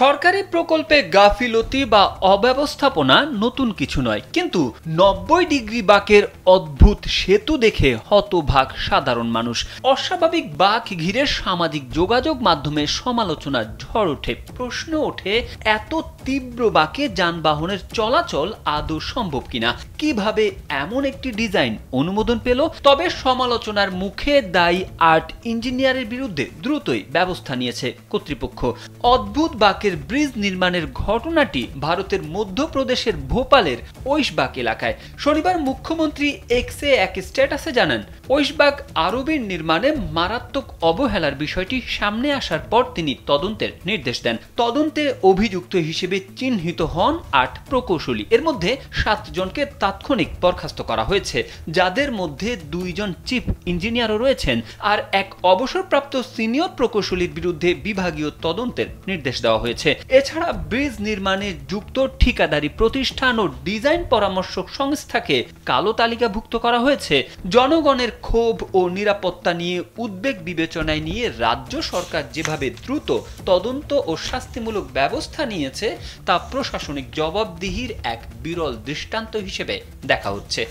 সরকারি প্রকল্পে গাফিলতি বা অব্যবস্থাপনা নতুন কিছু নয়, কিন্তু 90 ডিগ্রি বাঁকের অদ্ভুত সেতু দেখে হতবাক সাধারণ মানুষ। অস্বাভাবিক বাঁক ঘিরে সামাজিক যোগাযোগ মাধ্যমে সমালোচনার ঝড় ওঠে। প্রশ্ন ওঠে, এত তীব্র বাঁকে যানবাহনের চলাচল আদৌ সম্ভব কিনা? কিভাবে এমন একটি ডিজাইন অনুমোদন পেল? তবে সমালোচনার মুখে দায়ী আর্ট ইঞ্জিনিয়ারের বিরুদ্ধে দ্রুতই ব্যবস্থা নিয়েছে কর্তৃপক্ষ। অদ্ভুত বাঁকের ব্রিজ নির্মাণের ঘটনাটি ভারতের মধ্যপ্রদেশের ভোপালের ঐশবাগ এলাকায়। শনিবার মুখ্যমন্ত্রী এক্সে এক স্ট্যাটাসে জানান, ঐশবাগ আরবির নির্মাণে মারাত্মক অবহেলার বিষয়টি সামনে আসার পর তিনি তদন্তের নির্দেশ দেন। তদন্তে অভিযুক্ত হিসেবে চিহ্নিত হন 8 প্রকৌশলী। এর মধ্যে 7 জনকে তাৎক্ষণিক বরখাস্ত করা হয়েছে, যাদের মধ্যে 2 জন চিফ ইঞ্জিনিয়ারও রয়েছেন। আর এক অবসরপ্রাপ্ত সিনিয়র প্রকৌশলীর বিরুদ্ধে বিভাগীয় তদন্তের নির্দেশ দেওয়া হয়েছে। এছাড়া ব্রিজ নির্মাণে যুক্ত ঠিকাদারি প্রতিষ্ঠান ও ডিজাইন পরামর্শক সংস্থাকে কালো তালিকাভুক্ত করা হয়েছে। জনগণের ক্ষোভ ও নিরাপত্তা নিয়ে উদ্বেগ বিবেচনায় নিয়ে রাজ্য সরকার যেভাবে দ্রুত তদন্ত ও শাস্তিমূলক ব্যবস্থা নিয়েছে, তা প্রশাসনিক জবাবদিহির এক বিরল দৃষ্টান্ত হিসেবে দেখা হচ্ছে।